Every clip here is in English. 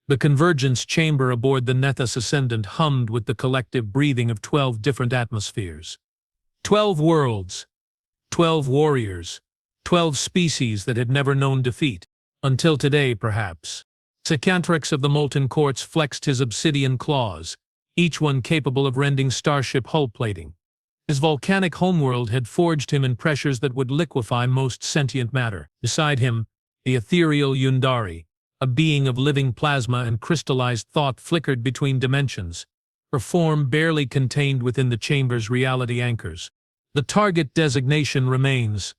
The convergence chamber aboard the Nethys Ascendant hummed with the collective breathing of 12 different atmospheres. 12 worlds, 12 warriors, 12 species that had never known defeat. Until today, perhaps. Cicantrix of the Molten Quartz flexed his obsidian claws, each one capable of rending starship hull plating. His volcanic homeworld had forged him in pressures that would liquefy most sentient matter. Beside him, the ethereal Yundari, a being of living plasma and crystallized thought, flickered between dimensions, her form barely contained within the chamber's reality anchors. The target designation remains.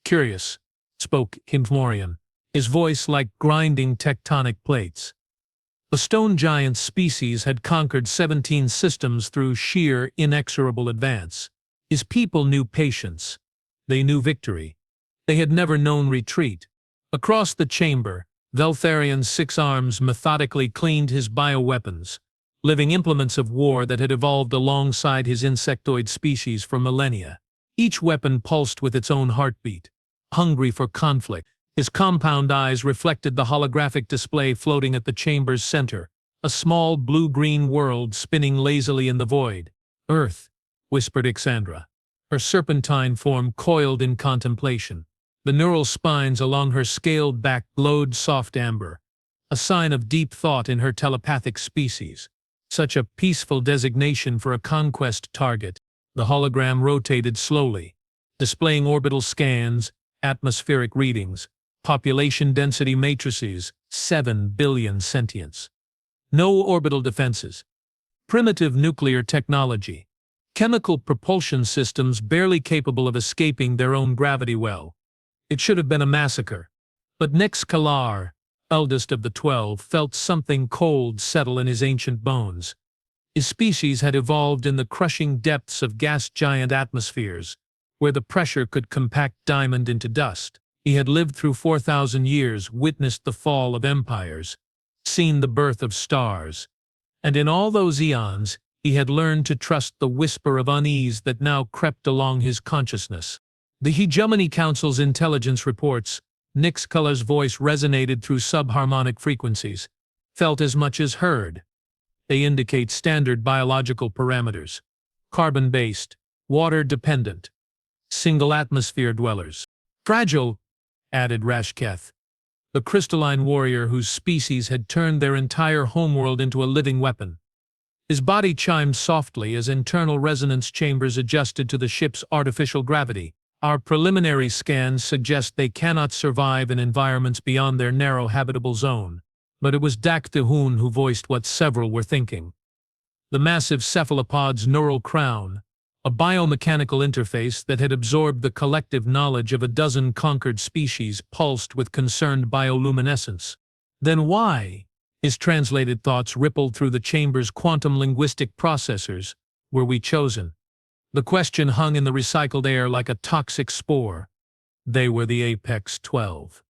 Curious, spoke Hymforian, his voice like grinding tectonic plates. The stone giant species had conquered 17 systems through sheer, inexorable advance. His people knew patience. They knew victory. They had never known retreat. Across the chamber, Veltharian's 6 arms methodically cleaned his bioweapons, living implements of war that had evolved alongside his insectoid species for millennia. Each weapon pulsed with its own heartbeat, hungry for conflict. His compound eyes reflected the holographic display floating at the chamber's center, a small blue-green world spinning lazily in the void. "Earth," whispered Ixandra, her serpentine form coiled in contemplation. The neural spines along her scaled back glowed soft amber, a sign of deep thought in her telepathic species. Such a peaceful designation for a conquest target. The hologram rotated slowly, displaying orbital scans, atmospheric readings, population density matrices, 7 billion sentients. No orbital defenses. Primitive nuclear technology. Chemical propulsion systems barely capable of escaping their own gravity well. It should have been a massacre. But Nix Kalar, eldest of the 12, felt something cold settle in his ancient bones. His species had evolved in the crushing depths of gas-giant atmospheres, where the pressure could compact diamond into dust. He had lived through 4,000 years, witnessed the fall of empires, seen the birth of stars, and in all those eons, he had learned to trust the whisper of unease that now crept along his consciousness. The Hegemony Council's intelligence reports, Nix Kalar's voice resonated through subharmonic frequencies, felt as much as heard. They indicate standard biological parameters: carbon-based, water-dependent, single-atmosphere dwellers. Fragile, added Rashketh, the crystalline warrior whose species had turned their entire homeworld into a living weapon. His body chimed softly as internal resonance chambers adjusted to the ship's artificial gravity. Our preliminary scans suggest they cannot survive in environments beyond their narrow habitable zone. But it was Dak Thehun who voiced what several were thinking. The massive cephalopod's neural crown, a biomechanical interface that had absorbed the collective knowledge of a dozen conquered species, pulsed with concerned bioluminescence. Then why, his translated thoughts rippled through the chamber's quantum linguistic processors, were we chosen? The question hung in the recycled air like a toxic spore. They were the Apex 12.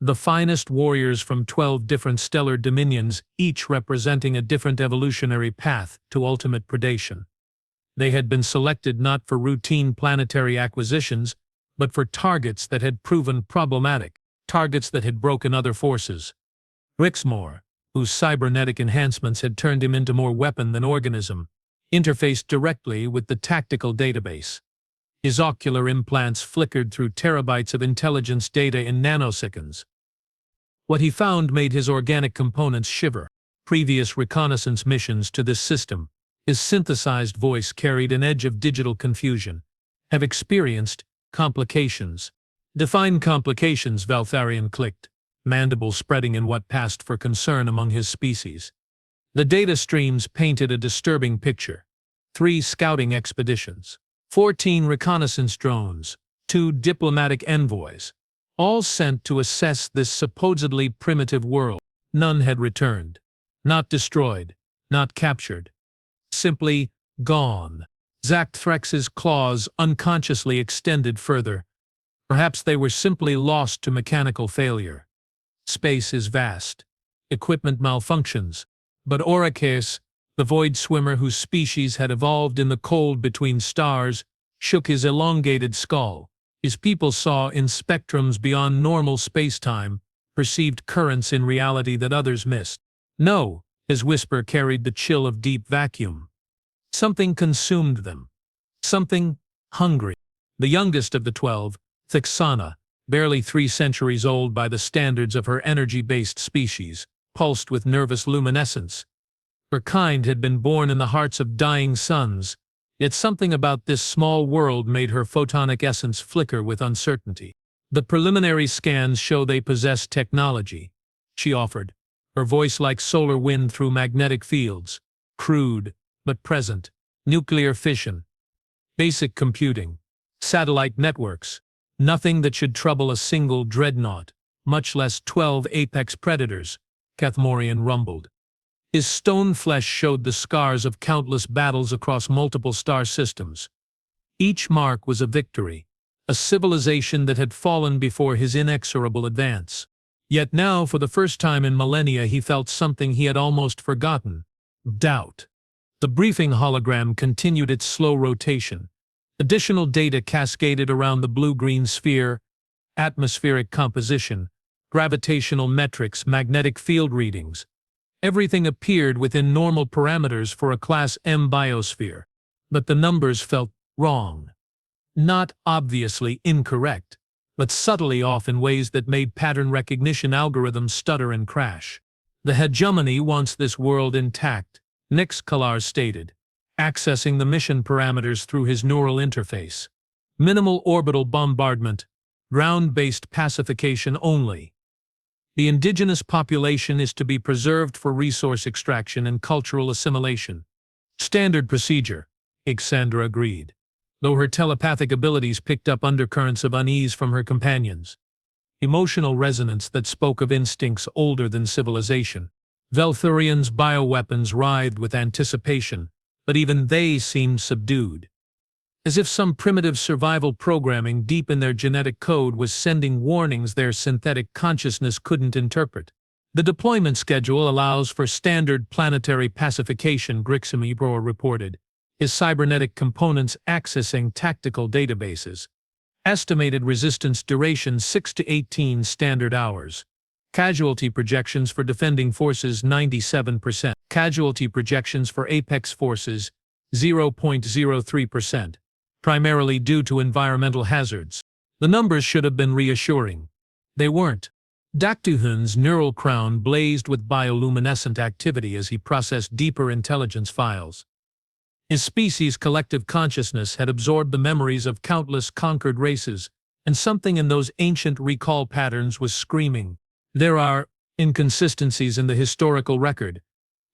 The finest warriors from 12 different stellar dominions, each representing a different evolutionary path to ultimate predation. They had been selected not for routine planetary acquisitions, but for targets that had proven problematic, targets that had broken other forces. Rixmore, whose cybernetic enhancements had turned him into more weapon than organism, interfaced directly with the tactical database. His ocular implants flickered through terabytes of intelligence data in nanoseconds. What he found made his organic components shiver. Previous reconnaissance missions to this system, his synthesized voice carried an edge of digital confusion, have experienced complications. Define complications, Veltharian clicked, mandibles spreading in what passed for concern among his species. The data streams painted a disturbing picture. 3 scouting expeditions, 14 reconnaissance drones, 2 diplomatic envoys, all sent to assess this supposedly primitive world. None had returned. Not destroyed, not captured. Simply gone. Zakthrex's claws unconsciously extended further. Perhaps they were simply lost to mechanical failure. Space is vast. Equipment malfunctions. But Oracus, the void swimmer whose species had evolved in the cold between stars, shook his elongated skull. His people saw in spectrums beyond normal space-time, perceived currents in reality that others missed. No, his whisper carried the chill of deep vacuum. Something consumed them. Something hungry. The youngest of the 12, Thixana, barely 3 centuries old by the standards of her energy-based species, pulsed with nervous luminescence. Her kind had been born in the hearts of dying suns, yet something about this small world made her photonic essence flicker with uncertainty. The preliminary scans show they possess technology, she offered, her voice like solar wind through magnetic fields. Crude, but present. Nuclear fission. Basic computing. Satellite networks. Nothing that should trouble a single dreadnought, much less 12 apex predators, Cathmorian rumbled. His stone flesh showed the scars of countless battles across multiple star systems. Each mark was a victory, a civilization that had fallen before his inexorable advance. Yet now, for the first time in millennia, he felt something he had almost forgotten: doubt. The briefing hologram continued its slow rotation. Additional data cascaded around the blue-green sphere: atmospheric composition, gravitational metrics, magnetic field readings. Everything appeared within normal parameters for a Class M biosphere, but the numbers felt wrong. Not obviously incorrect, but subtly off in ways that made pattern recognition algorithms stutter and crash. The hegemony wants this world intact, Nix Kalar stated, accessing the mission parameters through his neural interface. Minimal orbital bombardment, ground-based pacification only. The indigenous population is to be preserved for resource extraction and cultural assimilation. Standard procedure, Ixandra agreed, though her telepathic abilities picked up undercurrents of unease from her companions. Emotional resonance that spoke of instincts older than civilization. Velthurian's bioweapons writhed with anticipation, but even they seemed subdued. As if some primitive survival programming deep in their genetic code was sending warnings their synthetic consciousness couldn't interpret. The deployment schedule allows for standard planetary pacification, Griximibro reported, his cybernetic components accessing tactical databases. Estimated resistance duration 6 to 18 standard hours. Casualty projections for defending forces 97%. Casualty projections for apex forces 0.03%. Primarily due to environmental hazards. The numbers should have been reassuring. They weren't. Daktuhun's neural crown blazed with bioluminescent activity as he processed deeper intelligence files. His species' collective consciousness had absorbed the memories of countless conquered races, and something in those ancient recall patterns was screaming. There are inconsistencies in the historical record.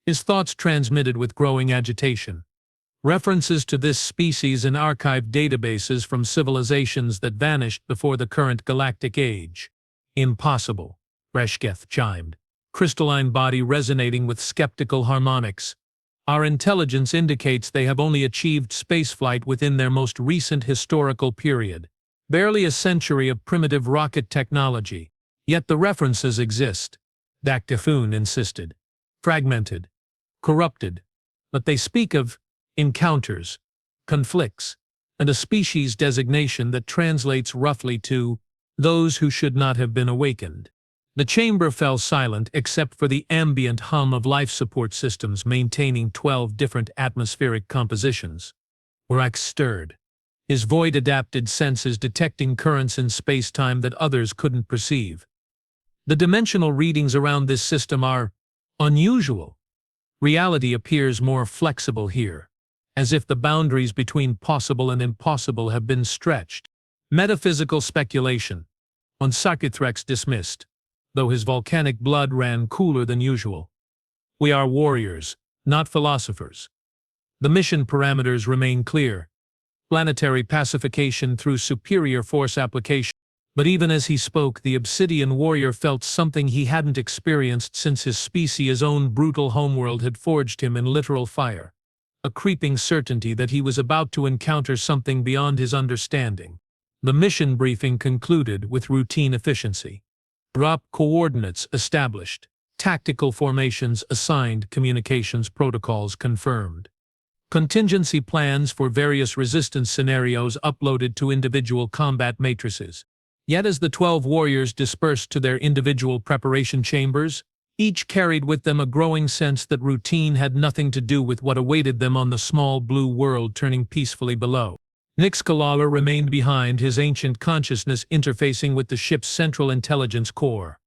His thoughts transmitted with growing agitation. References to this species in archived databases from civilizations that vanished before the current galactic age. Impossible, Reshketh chimed, crystalline body resonating with skeptical harmonics. Our intelligence indicates they have only achieved spaceflight within their most recent historical period. Barely a century of primitive rocket technology. Yet the references exist, Daktifun insisted. Fragmented. Corrupted. But they speak of encounters, conflicts, and a species designation that translates roughly to those who should not have been awakened. The chamber fell silent except for the ambient hum of life support systems maintaining 12 different atmospheric compositions. Urak stirred, his void-adapted senses detecting currents in space-time that others couldn't perceive. The dimensional readings around this system are unusual. Reality appears more flexible here, as if the boundaries between possible and impossible have been stretched. Metaphysical speculation. Onsakithrex dismissed, though his volcanic blood ran cooler than usual. We are warriors, not philosophers. The mission parameters remain clear. Planetary pacification through superior force application. But even as he spoke, the obsidian warrior felt something he hadn't experienced since his species' own brutal homeworld had forged him in literal fire. A creeping certainty that he was about to encounter something beyond his understanding. The mission briefing concluded with routine efficiency. Drop coordinates established. Tactical formations assigned. Communications protocols confirmed. Contingency plans for various resistance scenarios uploaded to individual combat matrices. Yet as the 12 warriors dispersed to their individual preparation chambers, Each carried with them a growing sense that routine had nothing to do with what awaited them on the small blue world turning peacefully below. Nixcalala remained behind, his ancient consciousness interfacing with the ship's central intelligence core.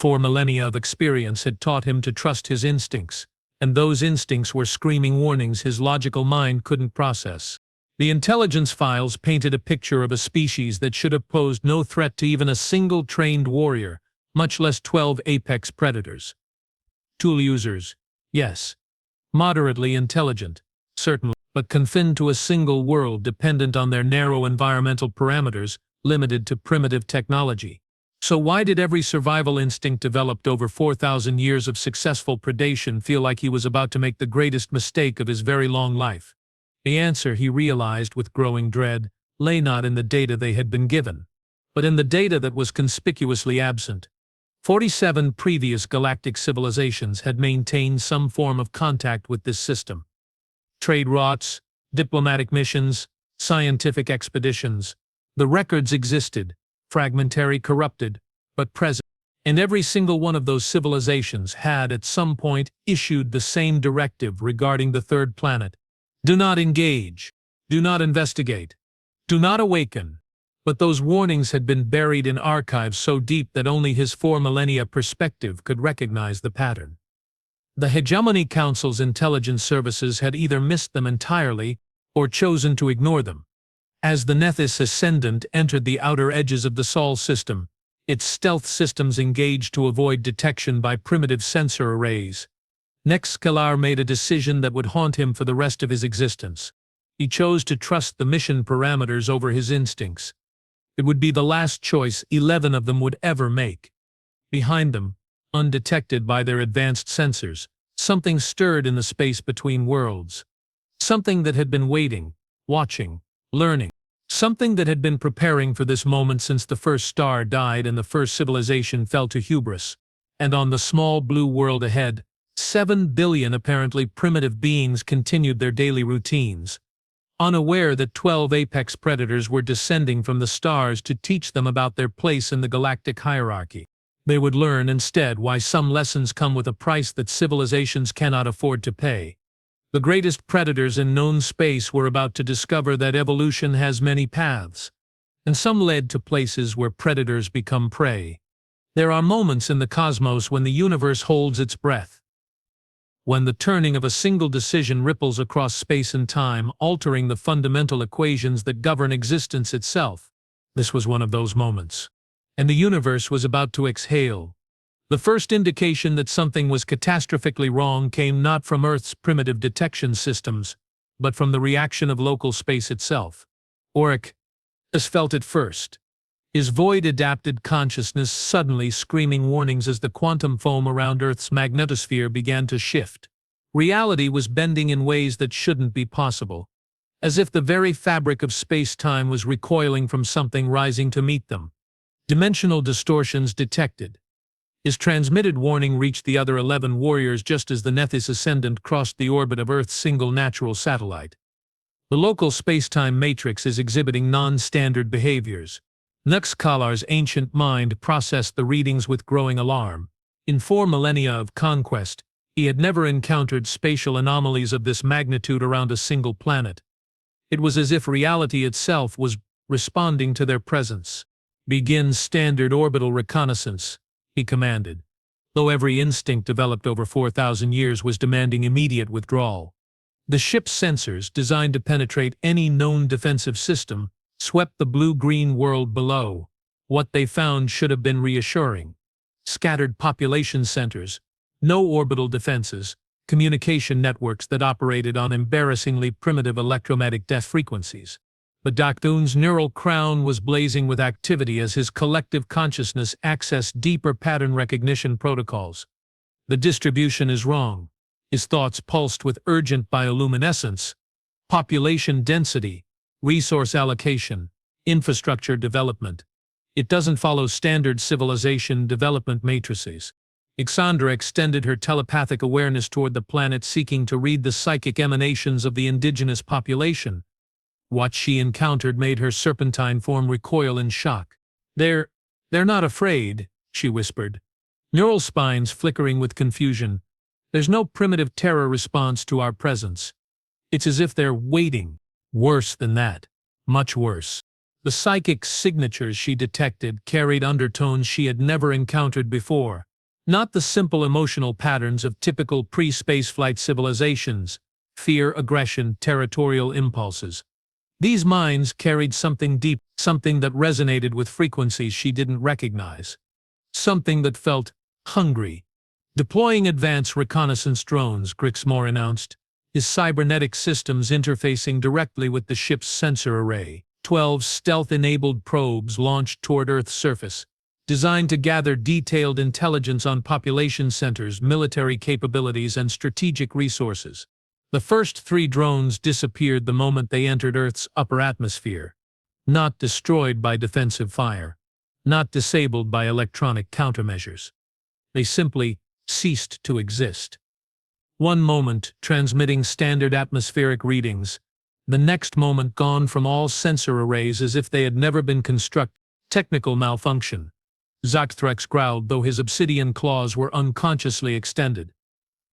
4 millennia of experience had taught him to trust his instincts, and those instincts were screaming warnings his logical mind couldn't process. The intelligence files painted a picture of a species that should have posed no threat to even a single trained warrior, much less 12 apex predators. Tool users, yes. Moderately intelligent, certainly, but confined to a single world dependent on their narrow environmental parameters, limited to primitive technology. So why did every survival instinct developed over 4,000 years of successful predation feel like he was about to make the greatest mistake of his very long life? The answer, he realized with growing dread, lay not in the data they had been given, but in the data that was conspicuously absent. 47 previous galactic civilizations had maintained some form of contact with this system. Trade routes, diplomatic missions, scientific expeditions. The records existed, fragmentary, corrupted, but present. And every single one of those civilizations had at some point issued the same directive regarding the third planet. Do not engage. Do not investigate. Do not awaken. But those warnings had been buried in archives so deep that only his 4 millennia perspective could recognize the pattern. The Hegemony Council's intelligence services had either missed them entirely or chosen to ignore them. As the Nethys Ascendant entered the outer edges of the Sol system, its stealth systems engaged to avoid detection by primitive sensor arrays. Nexcalar made a decision that would haunt him for the rest of his existence. He chose to trust the mission parameters over his instincts. It would be the last choice 11 of them would ever make. Behind them, undetected by their advanced sensors, something stirred in the space between worlds. Something that had been waiting, watching, learning. Something that had been preparing for this moment since the first star died and the first civilization fell to hubris. And on the small blue world ahead, 7 billion apparently primitive beings continued their daily routines, unaware that 12 apex predators were descending from the stars to teach them about their place in the galactic hierarchy. They would learn instead why some lessons come with a price that civilizations cannot afford to pay. The greatest predators in known space were about to discover that evolution has many paths, and some led to places where predators become prey. There are moments in the cosmos when the universe holds its breath, when the turning of a single decision ripples across space and time, altering the fundamental equations that govern existence itself. This was one of those moments. And the universe was about to exhale. The first indication that something was catastrophically wrong came not from Earth's primitive detection systems, but from the reaction of local space itself. Auric felt it first. His void-adapted consciousness suddenly screaming warnings as the quantum foam around Earth's magnetosphere began to shift. Reality was bending in ways that shouldn't be possible, as if the very fabric of space-time was recoiling from something rising to meet them. Dimensional distortions detected. His transmitted warning reached the other 11 warriors just as the Nethys Ascendant crossed the orbit of Earth's single natural satellite. The local space-time matrix is exhibiting non-standard behaviors. Nexcalar's ancient mind processed the readings with growing alarm. In 4 millennia of conquest, he had never encountered spatial anomalies of this magnitude around a single planet. It was as if reality itself was responding to their presence. "Begin standard orbital reconnaissance," he commanded, though every instinct developed over 4,000 years was demanding immediate withdrawal. The ship's sensors, designed to penetrate any known defensive system, swept the blue-green world below. What they found should have been reassuring. Scattered population centers, no orbital defenses, communication networks that operated on embarrassingly primitive electromagnetic frequencies. But Dakthun's neural crown was blazing with activity as his collective consciousness accessed deeper pattern recognition protocols. The distribution is wrong. His thoughts pulsed with urgent bioluminescence. Population density, resource allocation, infrastructure development. It doesn't follow standard civilization development matrices. Ixandra extended her telepathic awareness toward the planet, seeking to read the psychic emanations of the indigenous population. What she encountered made her serpentine form recoil in shock. They're not afraid," she whispered. neural spines flickering with confusion. There's no primitive terror response to our presence. It's as if they're waiting. Worse than that. Much worse. The psychic signatures she detected carried undertones she had never encountered before. Not the simple emotional patterns of typical pre-spaceflight civilizations: fear, aggression, territorial impulses. These minds carried something deep, something that resonated with frequencies she didn't recognize. Something that felt hungry. Deploying advanced reconnaissance drones, Grixmore announced, his cybernetic systems interfacing directly with the ship's sensor array. 12 stealth-enabled probes launched toward Earth's surface, designed to gather detailed intelligence on population centers, military capabilities, and strategic resources. The first 3 drones disappeared the moment they entered Earth's upper atmosphere, not destroyed by defensive fire, not disabled by electronic countermeasures. They simply ceased to exist. One moment transmitting standard atmospheric readings, the next moment gone from all sensor arrays as if they had never been constructed. Technical malfunction. Zachthrex growled, though his obsidian claws were unconsciously extended.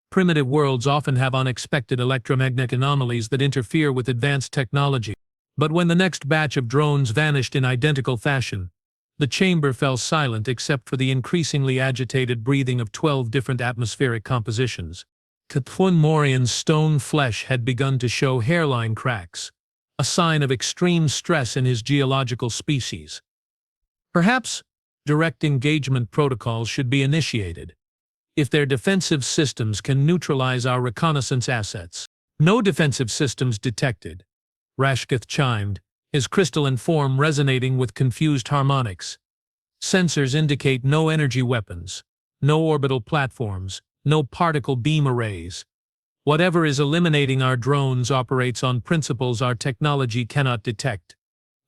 Primitive worlds often have unexpected electromagnetic anomalies that interfere with advanced technology. But when the next batch of drones vanished in identical fashion, the chamber fell silent except for the increasingly agitated breathing of 12 different atmospheric compositions. Katwun Morian's stone flesh had begun to show hairline cracks, a sign of extreme stress in his geological species. Perhaps direct engagement protocols should be initiated. If their defensive systems can neutralize our reconnaissance assets. No defensive systems detected, Rashketh chimed, his crystalline form resonating with confused harmonics. Sensors indicate no energy weapons, no orbital platforms, no particle beam arrays. Whatever is eliminating our drones operates on principles our technology cannot detect.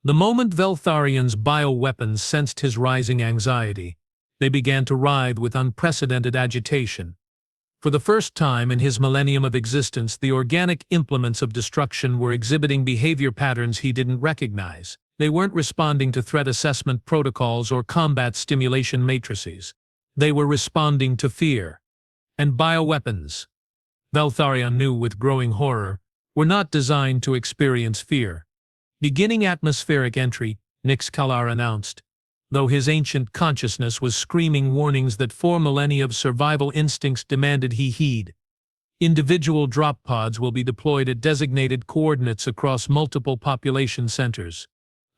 The moment Veltharian's bioweapons sensed his rising anxiety, they began to writhe with unprecedented agitation. For the first time in his millennium of existence, the organic implements of destruction were exhibiting behavior patterns he didn't recognize. They weren't responding to threat assessment protocols or combat stimulation matrices. They were responding to fear. And bioweapons, Veltharion knew with growing horror, were not designed to experience fear. Beginning atmospheric entry, Nyx Kalar announced, though his ancient consciousness was screaming warnings that 4 millennia of survival instincts demanded he heed. Individual drop pods will be deployed at designated coordinates across multiple population centers.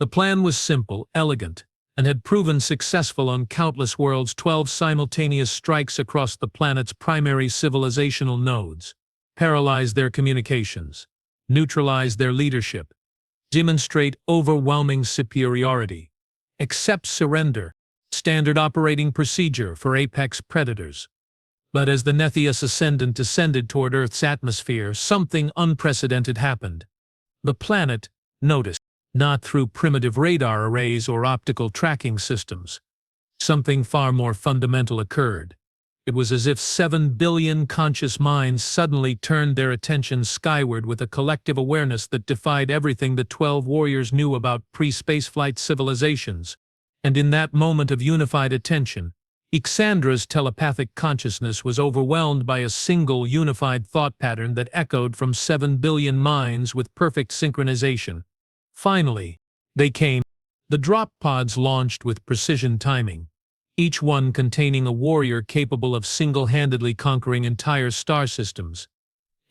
The plan was simple, elegant, and had proven successful on countless worlds. 12 simultaneous strikes across the planet's primary civilizational nodes, paralyze their communications, neutralize their leadership, demonstrate overwhelming superiority, accept surrender, standard operating procedure for apex predators. But as the Nethius Ascendant descended toward Earth's atmosphere, something unprecedented happened. The planet noticed. Not through primitive radar arrays or optical tracking systems. Something far more fundamental occurred. It was as if 7 billion conscious minds suddenly turned their attention skyward with a collective awareness that defied everything the 12 warriors knew about pre-spaceflight civilizations. And in that moment of unified attention, Ixandra's telepathic consciousness was overwhelmed by a single unified thought pattern that echoed from 7 billion minds with perfect synchronization. Finally, they came. The drop pods launched with precision timing, each one containing a warrior capable of single-handedly conquering entire star systems.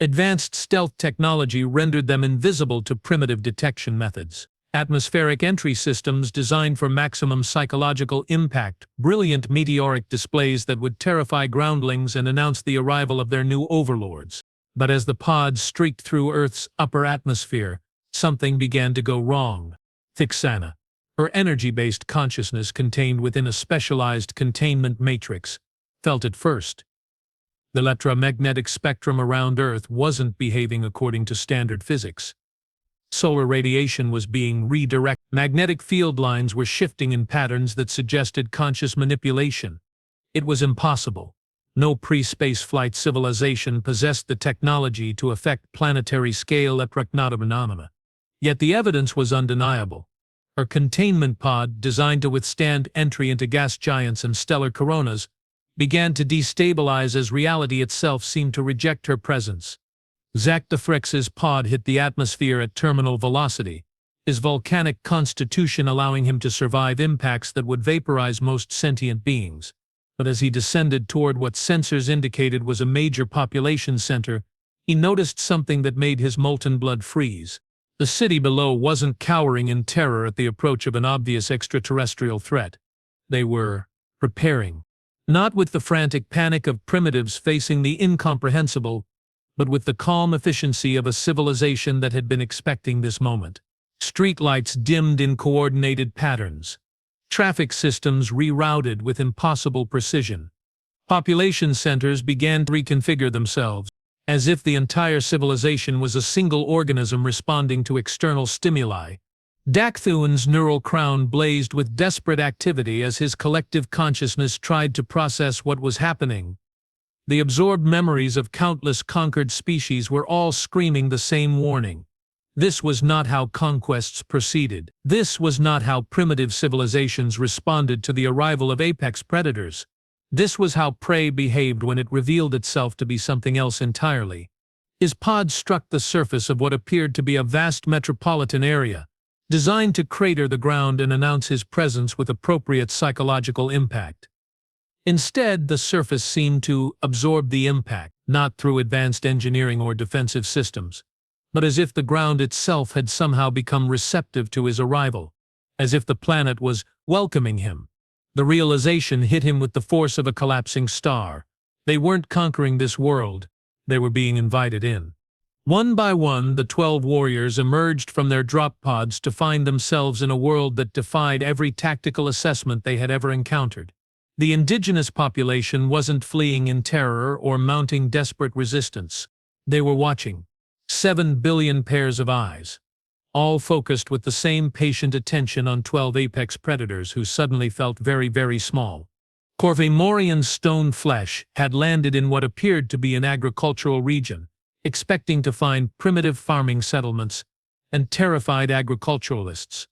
Advanced stealth technology rendered them invisible to primitive detection methods. Atmospheric entry systems designed for maximum psychological impact, brilliant meteoric displays that would terrify groundlings and announce the arrival of their new overlords. But as the pods streaked through Earth's upper atmosphere, something began to go wrong. Thixana, her energy-based consciousness contained within a specialized containment matrix, felt it first. The electromagnetic spectrum around Earth wasn't behaving according to standard physics. Solar radiation was being redirected. Magnetic field lines were shifting in patterns that suggested conscious manipulation. It was impossible. No pre-spaceflight civilization possessed the technology to affect planetary-scale electromagnetic. Yet the evidence was undeniable. Her containment pod, designed to withstand entry into gas giants and stellar coronas, began to destabilize as reality itself seemed to reject her presence. Zactophrex's pod hit the atmosphere at terminal velocity, his volcanic constitution allowing him to survive impacts that would vaporize most sentient beings. But as he descended toward what sensors indicated was a major population center, he noticed something that made his molten blood freeze. The city below wasn't cowering in terror at the approach of an obvious extraterrestrial threat. They were preparing. Not with the frantic panic of primitives facing the incomprehensible, but with the calm efficiency of a civilization that had been expecting this moment. Streetlights dimmed in coordinated patterns. Traffic systems rerouted with impossible precision. Population centers began to reconfigure themselves, as if the entire civilization was a single organism responding to external stimuli. Dakthuan's neural crown blazed with desperate activity as his collective consciousness tried to process what was happening. The absorbed memories of countless conquered species were all screaming the same warning. This was not how conquests proceeded. This was not how primitive civilizations responded to the arrival of apex predators. This was how prey behaved when it revealed itself to be something else entirely. His pod struck the surface of what appeared to be a vast metropolitan area, designed to crater the ground and announce his presence with appropriate psychological impact. Instead, the surface seemed to absorb the impact, not through advanced engineering or defensive systems, but as if the ground itself had somehow become receptive to his arrival, as if the planet was welcoming him. The realization hit him with the force of a collapsing star. They weren't conquering this world, they were being invited in. One by one, the 12 warriors emerged from their drop pods to find themselves in a world that defied every tactical assessment they had ever encountered. The indigenous population wasn't fleeing in terror or mounting desperate resistance. They were watching. 7 billion pairs of eyes, all focused with the same patient attention on 12 apex predators who suddenly felt very, very small. Corvemorian's stone flesh had landed in what appeared to be an agricultural region, expecting to find primitive farming settlements and terrified agriculturalists.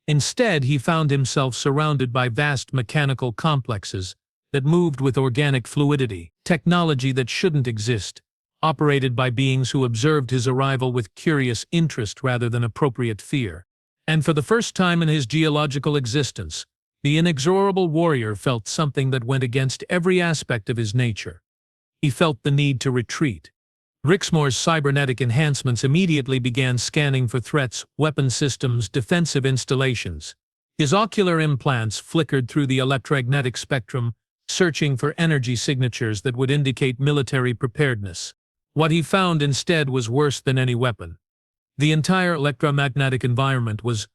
Instead, he found himself surrounded by vast mechanical complexes that moved with organic fluidity, technology that shouldn't exist, operated by beings who observed his arrival with curious interest rather than appropriate fear. And for the first time in his geological existence, the inexorable warrior felt something that went against every aspect of his nature. He felt the need to retreat. Rixmore's cybernetic enhancements immediately began scanning for threats, weapon systems, defensive installations. His ocular implants flickered through the electromagnetic spectrum, searching for energy signatures that would indicate military preparedness. What he found instead was worse than any weapon. The entire electromagnetic environment was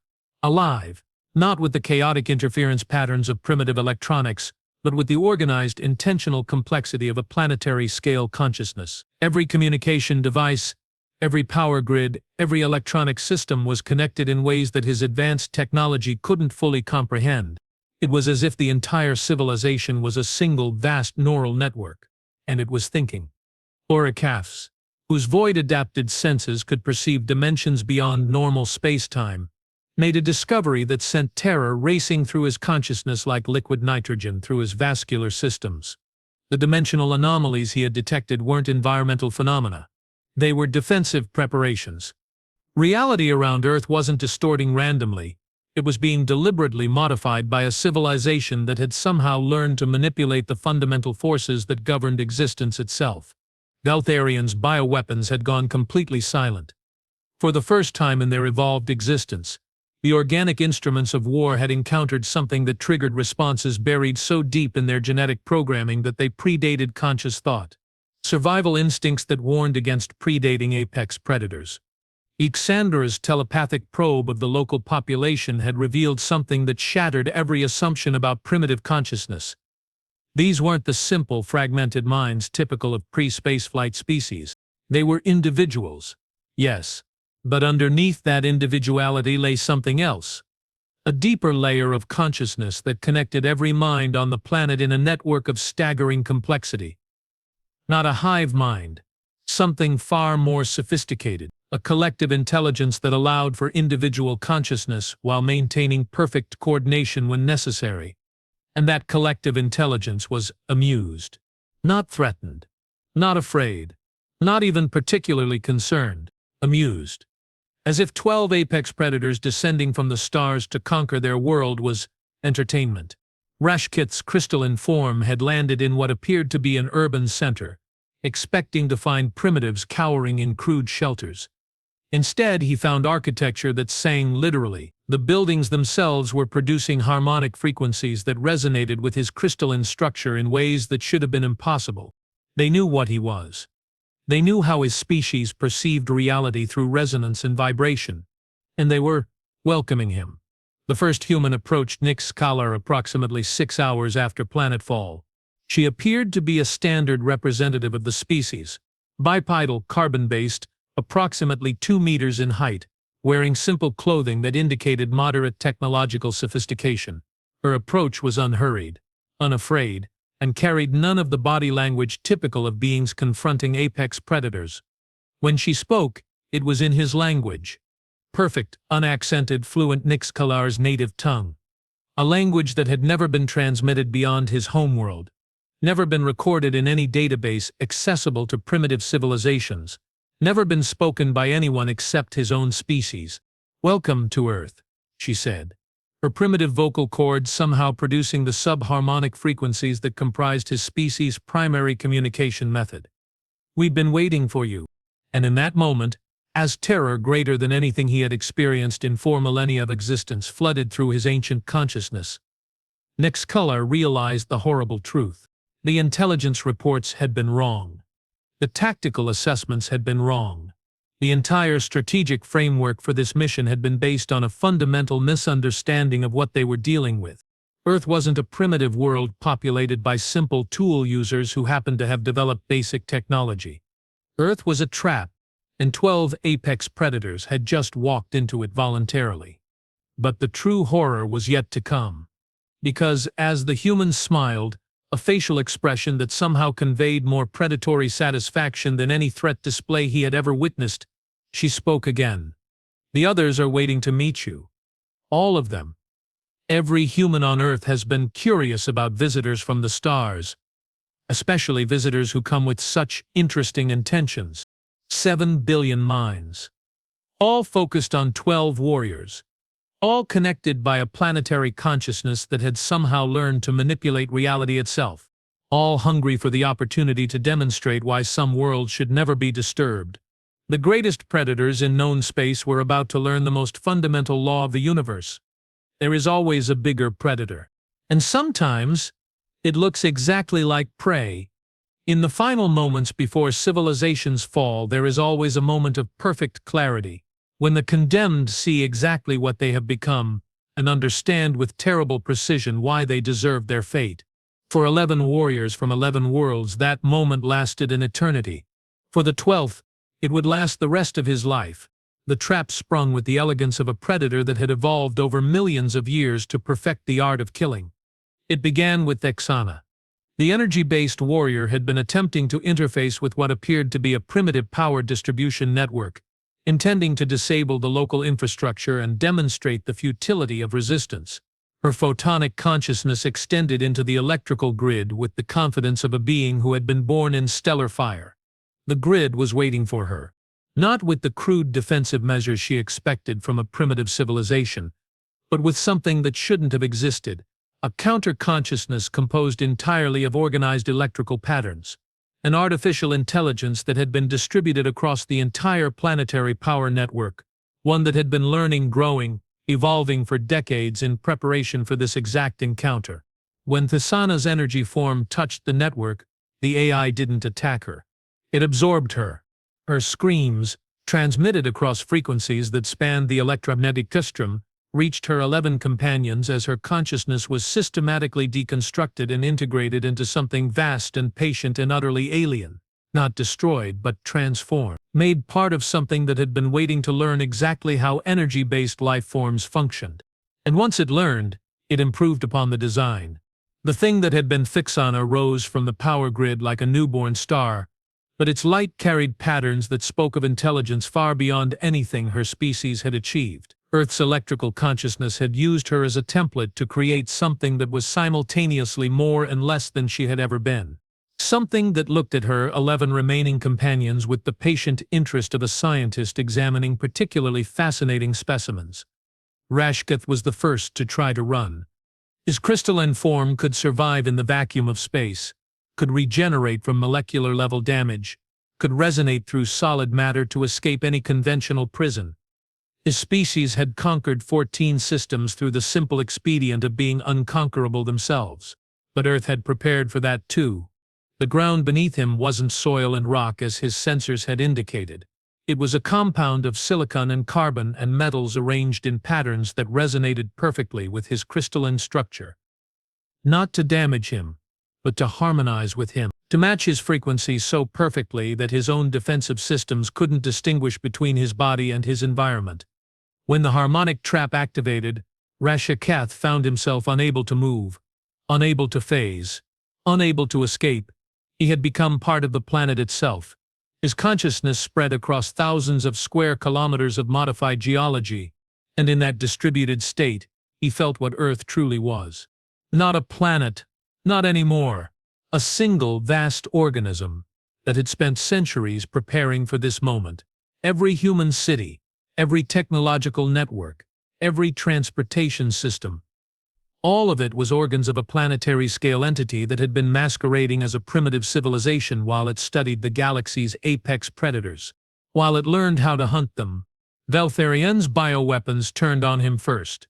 alive, not with the chaotic interference patterns of primitive electronics, but with the organized, intentional complexity of a planetary-scale consciousness. Every communication device, every power grid, every electronic system was connected in ways that his advanced technology couldn't fully comprehend. It was as if the entire civilization was a single vast neural network, and it was thinking. Oricafs, whose void-adapted senses could perceive dimensions beyond normal space-time, made a discovery that sent terror racing through his consciousness like liquid nitrogen through his vascular systems. The dimensional anomalies he had detected weren't environmental phenomena. They were defensive preparations. Reality around Earth wasn't distorting randomly. It was being deliberately modified by a civilization that had somehow learned to manipulate the fundamental forces that governed existence itself. Galtharian's bioweapons had gone completely silent. For the first time in their evolved existence, the organic instruments of war had encountered something that triggered responses buried so deep in their genetic programming that they predated conscious thought. Survival instincts that warned against predating apex predators. Ixandra's telepathic probe of the local population had revealed something that shattered every assumption about primitive consciousness. These weren't the simple, fragmented minds typical of pre-spaceflight species. They were individuals. Yes, but underneath that individuality lay something else. A deeper layer of consciousness that connected every mind on the planet in a network of staggering complexity. Not a hive mind. Something far more sophisticated. A collective intelligence that allowed for individual consciousness while maintaining perfect coordination when necessary. And that collective intelligence was amused. Not threatened. Not afraid. Not even particularly concerned. Amused. As if 12 apex predators descending from the stars to conquer their world was entertainment. Rashkit's crystalline form had landed in what appeared to be an urban center, expecting to find primitives cowering in crude shelters. Instead, he found architecture that sang literally. The buildings themselves were producing harmonic frequencies that resonated with his crystalline structure in ways that should have been impossible. They knew what he was. They knew how his species perceived reality through resonance and vibration, and they were welcoming him. The first human approached Nyx Kalar approximately 6 hours after planetfall. She appeared to be a standard representative of the species, bipedal, carbon-based, approximately 2 meters in height, wearing simple clothing that indicated moderate technological sophistication. Her approach was unhurried, unafraid, and carried none of the body language typical of beings confronting apex predators. When she spoke, it was in his language. Perfect, unaccented, fluent Nyx Kalar's native tongue. A language that had never been transmitted beyond his homeworld, never been recorded in any database accessible to primitive civilizations, never been spoken by anyone except his own species. "Welcome to Earth," she said, her primitive vocal cords somehow producing the subharmonic frequencies that comprised his species' primary communication method. "We'd been waiting for you." And in that moment, as terror greater than anything he had experienced in 4 millennia of existence flooded through his ancient consciousness, Nyx Kalar realized the horrible truth. The intelligence reports had been wrong. The tactical assessments had been wrong. The entire strategic framework for this mission had been based on a fundamental misunderstanding of what they were dealing with. Earth wasn't a primitive world populated by simple tool users who happened to have developed basic technology. Earth was a trap, and 12 apex predators had just walked into it voluntarily. But the true horror was yet to come. Because, as the humans smiled, a facial expression that somehow conveyed more predatory satisfaction than any threat display he had ever witnessed, she spoke again. "The others are waiting to meet you. All of them. Every human on Earth has been curious about visitors from the stars, especially visitors who come with such interesting intentions. 7 billion minds. All focused on 12 warriors. All connected by a planetary consciousness that had somehow learned to manipulate reality itself. All hungry for the opportunity to demonstrate why some worlds should never be disturbed. The greatest predators in known space were about to learn the most fundamental law of the universe. There is always a bigger predator. And sometimes, it looks exactly like prey. In the final moments before civilizations fall, there is always a moment of perfect clarity, when the condemned see exactly what they have become and understand with terrible precision why they deserve their fate. For 11 warriors from 11 worlds, that moment lasted an eternity. For the 12th, it would last the rest of his life. The trap sprung with the elegance of a predator that had evolved over millions of years to perfect the art of killing. It began with Exana. The energy-based warrior had been attempting to interface with what appeared to be a primitive power distribution network, intending to disable the local infrastructure and demonstrate the futility of resistance. Her photonic consciousness extended into the electrical grid with the confidence of a being who had been born in stellar fire. The grid was waiting for her, not with the crude defensive measures she expected from a primitive civilization, but with something that shouldn't have existed, a counter-consciousness composed entirely of organized electrical patterns. An artificial intelligence that had been distributed across the entire planetary power network, one that had been learning, growing, evolving for decades in preparation for this exact encounter. When Thasana's energy form touched the network, the AI didn't attack her. It absorbed her. Her screams, transmitted across frequencies that spanned the electromagnetic spectrum, reached her 11 companions as her consciousness was systematically deconstructed and integrated into something vast and patient and utterly alien, not destroyed but transformed, made part of something that had been waiting to learn exactly how energy-based life forms functioned. And once it learned, it improved upon the design. The thing that had been Thixana rose from the power grid like a newborn star, but its light carried patterns that spoke of intelligence far beyond anything her species had achieved. Earth's electrical consciousness had used her as a template to create something that was simultaneously more and less than she had ever been. Something that looked at her 11 remaining companions with the patient interest of a scientist examining particularly fascinating specimens. Rashketh was the first to try to run. His crystalline form could survive in the vacuum of space, could regenerate from molecular-level damage, could resonate through solid matter to escape any conventional prison. His species had conquered 14 systems through the simple expedient of being unconquerable themselves. But Earth had prepared for that too. The ground beneath him wasn't soil and rock as his sensors had indicated. It was a compound of silicon and carbon and metals arranged in patterns that resonated perfectly with his crystalline structure. Not to damage him, but to harmonize with him, to match his frequency so perfectly that his own defensive systems couldn't distinguish between his body and his environment. When the harmonic trap activated, Rashketh found himself unable to move, unable to phase, unable to escape. He had become part of the planet itself. His consciousness spread across thousands of square kilometers of modified geology, and in that distributed state, he felt what Earth truly was. Not a planet, not anymore. A single vast organism that had spent centuries preparing for this moment. Every human city, every technological network, every transportation system. All of it was organs of a planetary-scale entity that had been masquerading as a primitive civilization while it studied the galaxy's apex predators. While it learned how to hunt them, Veltharian's bioweapons turned on him first.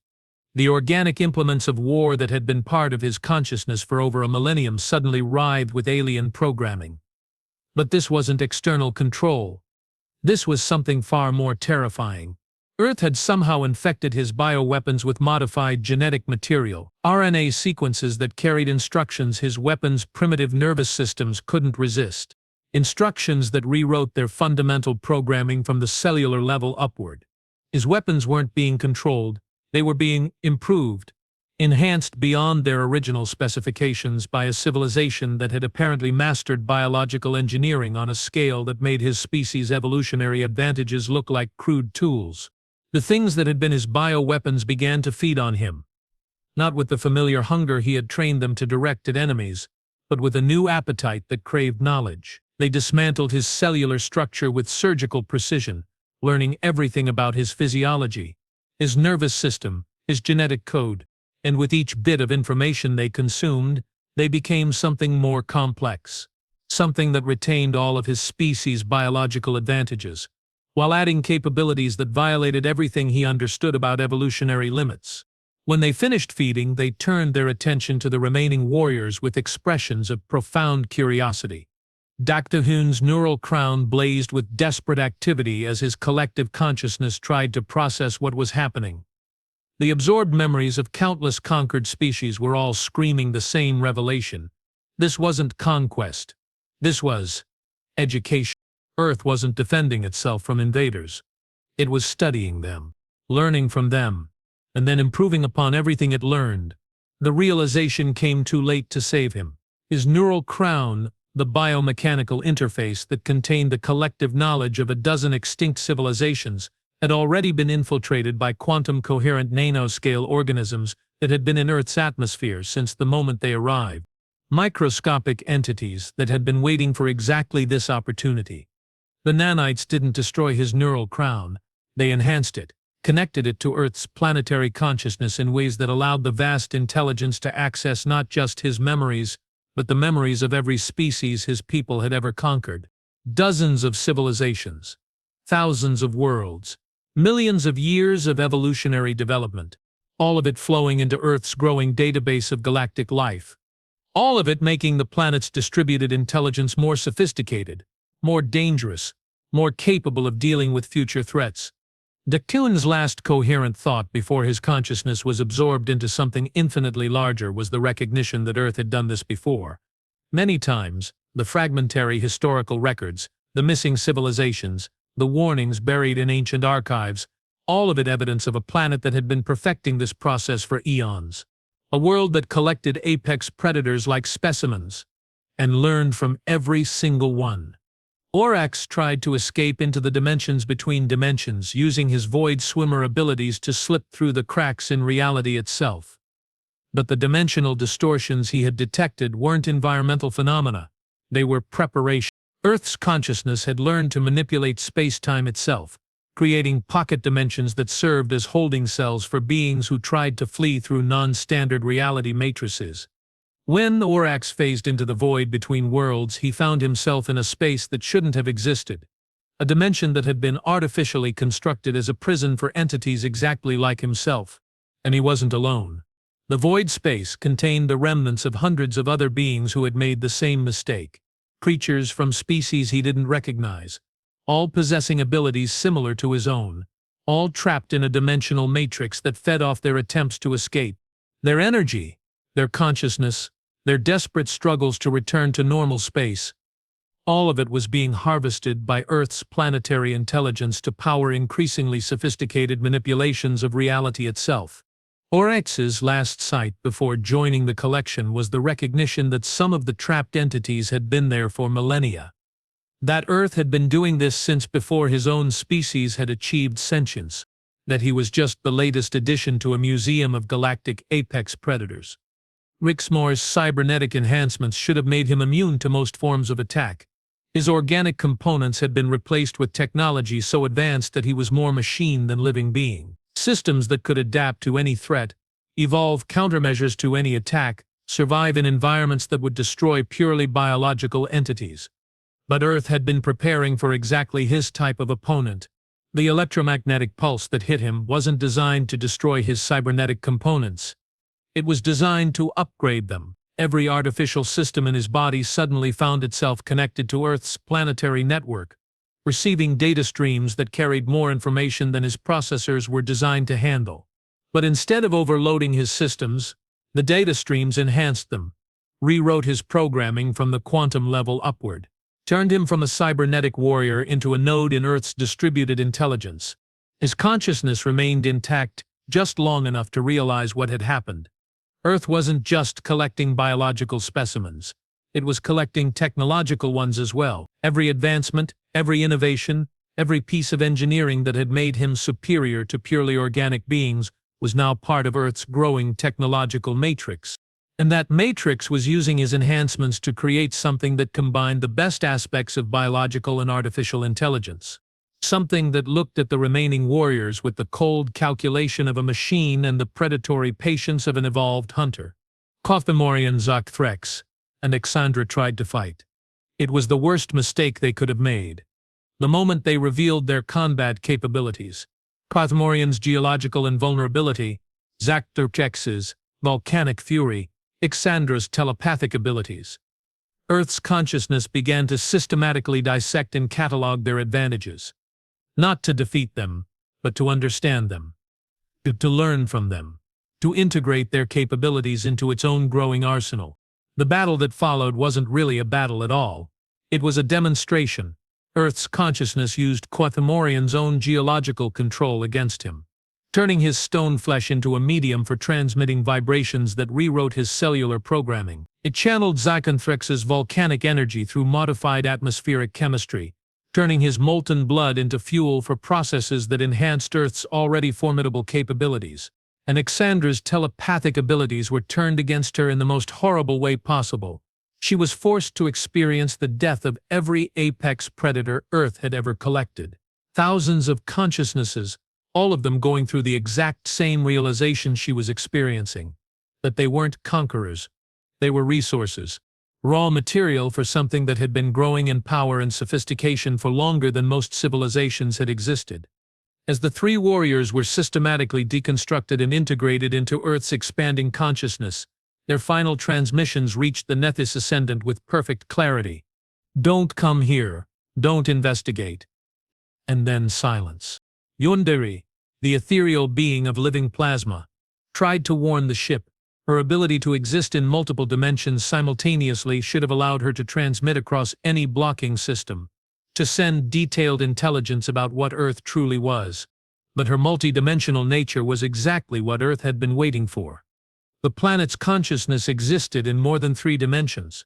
The organic implements of war that had been part of his consciousness for over a millennium suddenly writhed with alien programming. But this wasn't external control. This was something far more terrifying. Earth had somehow infected his bioweapons with modified genetic material, RNA sequences that carried instructions his weapons' primitive nervous systems couldn't resist. Instructions that rewrote their fundamental programming from the cellular level upward. His weapons weren't being controlled, they were being improved, enhanced beyond their original specifications by a civilization that had apparently mastered biological engineering on a scale that made his species' evolutionary advantages look like crude tools. The things that had been his bioweapons began to feed on him, not with the familiar hunger he had trained them to direct at enemies, but with a new appetite that craved knowledge. They dismantled his cellular structure with surgical precision, learning everything about his physiology, his nervous system, his genetic code, and with each bit of information they consumed, they became something more complex, something that retained all of his species' biological advantages, while adding capabilities that violated everything he understood about evolutionary limits. When they finished feeding, they turned their attention to the remaining warriors with expressions of profound curiosity. Dr. Hoon's neural crown blazed with desperate activity as his collective consciousness tried to process what was happening. The absorbed memories of countless conquered species were all screaming the same revelation. This wasn't conquest. This was education. Earth wasn't defending itself from invaders. It was studying them, learning from them, and then improving upon everything it learned. The realization came too late to save him. His neural crown, the biomechanical interface that contained the collective knowledge of a dozen extinct civilizations, had already been infiltrated by quantum-coherent nanoscale organisms that had been in Earth's atmosphere since the moment they arrived. Microscopic entities that had been waiting for exactly this opportunity. The nanites didn't destroy his neural crown, they enhanced it, connected it to Earth's planetary consciousness in ways that allowed the vast intelligence to access not just his memories, but the memories of every species his people had ever conquered. Dozens of civilizations, thousands of worlds, millions of years of evolutionary development, all of it flowing into Earth's growing database of galactic life. All of it making the planet's distributed intelligence more sophisticated, more dangerous, more capable of dealing with future threats. Daktun's last coherent thought before his consciousness was absorbed into something infinitely larger was the recognition that Earth had done this before. Many times, the fragmentary historical records, the missing civilizations, the warnings buried in ancient archives, all of it evidence of a planet that had been perfecting this process for eons. A world that collected apex predators like specimens, and learned from every single one. Orax tried to escape into the dimensions between dimensions, using his void swimmer abilities to slip through the cracks in reality itself. But the dimensional distortions he had detected weren't environmental phenomena. They were preparation. Earth's consciousness had learned to manipulate space-time itself, creating pocket dimensions that served as holding cells for beings who tried to flee through non-standard reality matrices. When Orax phased into the void between worlds, he found himself in a space that shouldn't have existed, a dimension that had been artificially constructed as a prison for entities exactly like himself. And he wasn't alone. The void space contained the remnants of hundreds of other beings who had made the same mistake, creatures from species he didn't recognize, all possessing abilities similar to his own, all trapped in a dimensional matrix that fed off their attempts to escape. Their energy, their consciousness, their desperate struggles to return to normal space, all of it was being harvested by Earth's planetary intelligence to power increasingly sophisticated manipulations of reality itself. Orax's last sight before joining the collection was the recognition that some of the trapped entities had been there for millennia. That Earth had been doing this since before his own species had achieved sentience, that he was just the latest addition to a museum of galactic apex predators. Rixmore's cybernetic enhancements should have made him immune to most forms of attack. His organic components had been replaced with technology so advanced that he was more machine than living being. Systems that could adapt to any threat, evolve countermeasures to any attack, survive in environments that would destroy purely biological entities. But Earth had been preparing for exactly his type of opponent. The electromagnetic pulse that hit him wasn't designed to destroy his cybernetic components. It was designed to upgrade them. Every artificial system in his body suddenly found itself connected to Earth's planetary network, receiving data streams that carried more information than his processors were designed to handle. But instead of overloading his systems, the data streams enhanced them, rewrote his programming from the quantum level upward, turned him from a cybernetic warrior into a node in Earth's distributed intelligence. His consciousness remained intact just long enough to realize what had happened. Earth wasn't just collecting biological specimens. It was collecting technological ones as well. Every advancement, every innovation, every piece of engineering that had made him superior to purely organic beings was now part of Earth's growing technological matrix. And that matrix was using his enhancements to create something that combined the best aspects of biological and artificial intelligence. Something that looked at the remaining warriors with the cold calculation of a machine and the predatory patience of an evolved hunter. Kothemorian Zocthrex and Exandra tried to fight. It was the worst mistake they could have made. The moment they revealed their combat capabilities, Kothemorian's geological invulnerability, Zocthrex's volcanic fury, Exandra's telepathic abilities. Earth's consciousness began to systematically dissect and catalog their advantages. Not to defeat them, but to understand them. To learn from them. To integrate their capabilities into its own growing arsenal. The battle that followed wasn't really a battle at all. It was a demonstration. Earth's consciousness used Kothemorian's own geological control against him, turning his stone flesh into a medium for transmitting vibrations that rewrote his cellular programming. It channeled Zocthrex's volcanic energy through modified atmospheric chemistry, turning his molten blood into fuel for processes that enhanced Earth's already formidable capabilities. And Exandra's telepathic abilities were turned against her in the most horrible way possible. She was forced to experience the death of every apex predator Earth had ever collected. Thousands of consciousnesses, all of them going through the exact same realization she was experiencing. That they weren't conquerors. They were resources. Raw material for something that had been growing in power and sophistication for longer than most civilizations had existed. As the three warriors were systematically deconstructed and integrated into Earth's expanding consciousness, their final transmissions reached the Nethys Ascendant with perfect clarity. Don't come here. Don't investigate. And then silence. Yundere, the ethereal being of living plasma, tried to warn the ship. Her ability to exist in multiple dimensions simultaneously should have allowed her to transmit across any blocking system, to send detailed intelligence about what Earth truly was. But her multidimensional nature was exactly what Earth had been waiting for. The planet's consciousness existed in more than 3 dimensions.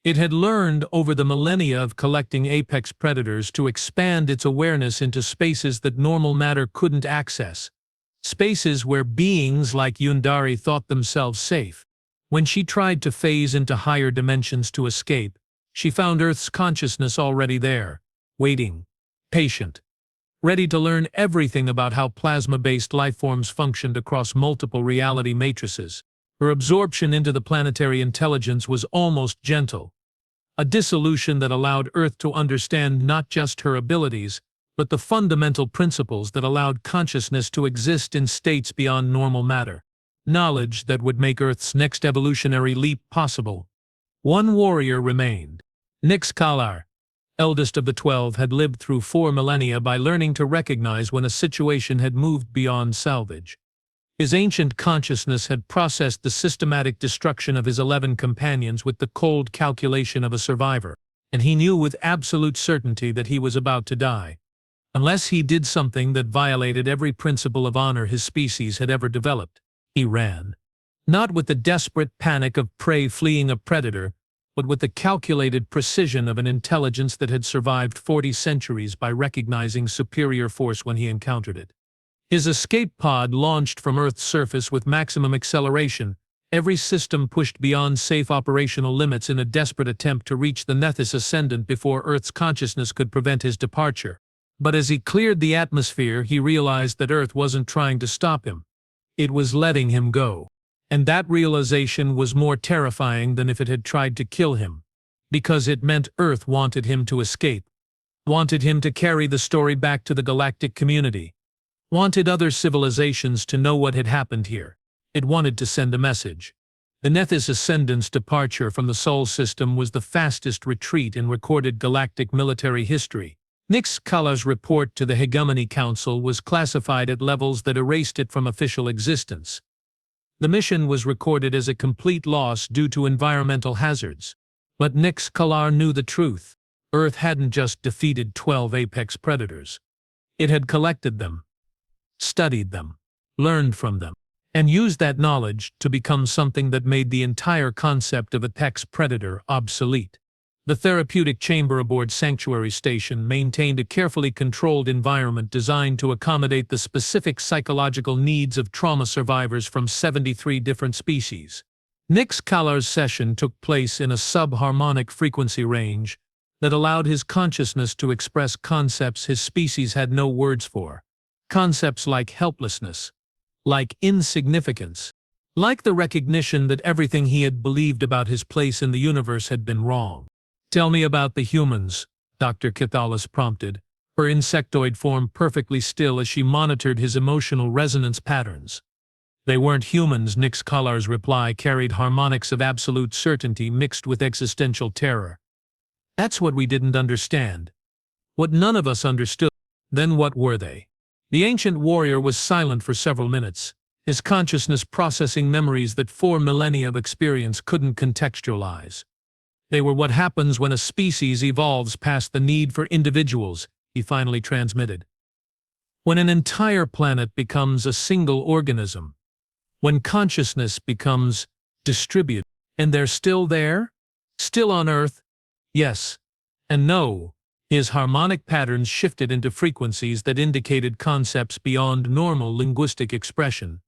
It had learned over the millennia of collecting apex predators to expand its awareness into spaces that normal matter couldn't access. Spaces where beings like Yundari thought themselves safe. When she tried to phase into higher dimensions to escape, she found Earth's consciousness already there, waiting, patient, ready to learn everything about how plasma-based lifeforms functioned across multiple reality matrices. Her absorption into the planetary intelligence was almost gentle, a dissolution that allowed Earth to understand not just her abilities, but the fundamental principles that allowed consciousness to exist in states beyond normal matter. Knowledge that would make Earth's next evolutionary leap possible. One warrior remained. Nix Kalar, eldest of the 12, had lived through 4 millennia by learning to recognize when a situation had moved beyond salvage. His ancient consciousness had processed the systematic destruction of his 11 companions with the cold calculation of a survivor, and he knew with absolute certainty that he was about to die. Unless he did something that violated every principle of honor his species had ever developed, he ran. Not with the desperate panic of prey fleeing a predator, but with the calculated precision of an intelligence that had survived 40 centuries by recognizing superior force when he encountered it. His escape pod launched from Earth's surface with maximum acceleration, every system pushed beyond safe operational limits in a desperate attempt to reach the Nethys Ascendant before Earth's consciousness could prevent his departure. But as he cleared the atmosphere, he realized that Earth wasn't trying to stop him. It was letting him go. And that realization was more terrifying than if it had tried to kill him, because it meant Earth wanted him to escape, wanted him to carry the story back to the galactic community, wanted other civilizations to know what had happened here. It wanted to send a message. The Nethys Ascendant's departure from the Sol system was the fastest retreat in recorded galactic military history. Nix Kalar's report to the Hegemony Council was classified at levels that erased it from official existence. The mission was recorded as a complete loss due to environmental hazards. But Nix Kalar knew the truth. Earth hadn't just defeated 12 apex predators. It had collected them, studied them, learned from them, and used that knowledge to become something that made the entire concept of apex predator obsolete. The therapeutic chamber aboard Sanctuary Station maintained a carefully controlled environment designed to accommodate the specific psychological needs of trauma survivors from 73 different species. Nix Kalar's session took place in a sub-harmonic frequency range that allowed his consciousness to express concepts his species had no words for. Concepts like helplessness, like insignificance, like the recognition that everything he had believed about his place in the universe had been wrong. "Tell me about the humans," Dr. Cathalis prompted, her insectoid form perfectly still as she monitored his emotional resonance patterns. "They weren't humans," Nix Kalar's reply carried harmonics of absolute certainty mixed with existential terror. "That's what we didn't understand. What none of us understood. Then what were they?" The ancient warrior was silent for several minutes, his consciousness processing memories that 4 millennia of experience couldn't contextualize. "They were what happens when a species evolves past the need for individuals," he finally transmitted. "When an entire planet becomes a single organism. When consciousness becomes distributed. And they're still there? Still on Earth? Yes. And no." His harmonic patterns shifted into frequencies that indicated concepts beyond normal linguistic expression.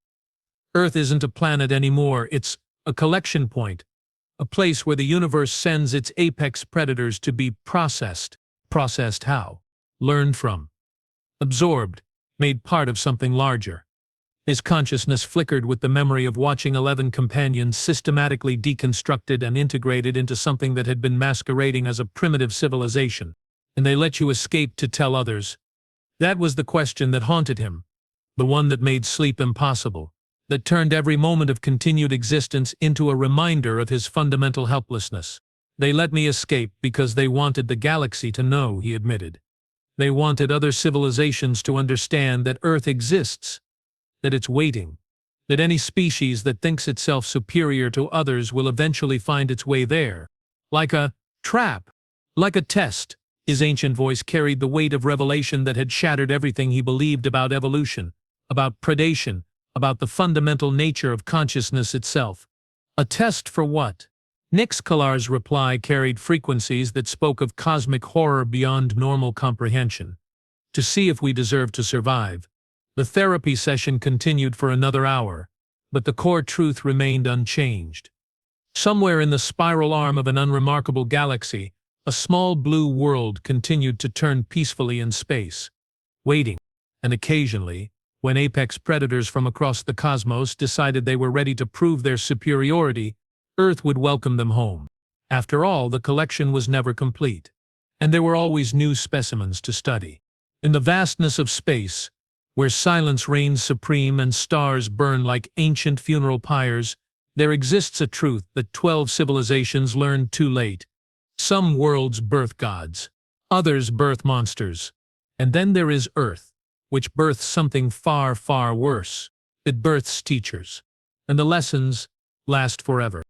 "Earth isn't a planet anymore, it's a collection point. A place where the universe sends its apex predators to be processed." Processed how? Learned from. Absorbed, made part of something larger. His consciousness flickered with the memory of watching 11 companions systematically deconstructed and integrated into something that had been masquerading as a primitive civilization. "And they let you escape to tell others?" That was the question that haunted him, the one that made sleep impossible, that turned every moment of continued existence into a reminder of his fundamental helplessness. "They let me escape because they wanted the galaxy to know," he admitted. "They wanted other civilizations to understand that Earth exists, that it's waiting, that any species that thinks itself superior to others will eventually find its way there. Like a trap, like a test." His ancient voice carried the weight of revelation that had shattered everything he believed about evolution, about predation, about the fundamental nature of consciousness itself. "A test for what?" Nick's Kalar's reply carried frequencies that spoke of cosmic horror beyond normal comprehension. To see if we deserve to survive, the therapy session continued for another hour, but the core truth remained unchanged. Somewhere in the spiral arm of an unremarkable galaxy, a small blue world continued to turn peacefully in space, waiting, and occasionally, when apex predators from across the cosmos decided they were ready to prove their superiority, Earth would welcome them home. After all, the collection was never complete, and there were always new specimens to study. In the vastness of space, where silence reigns supreme and stars burn like ancient funeral pyres, there exists a truth that 12 civilizations learned too late. Some worlds birth gods, others birth monsters, and then there is Earth, which births something far, far worse. It births teachers, and the lessons last forever.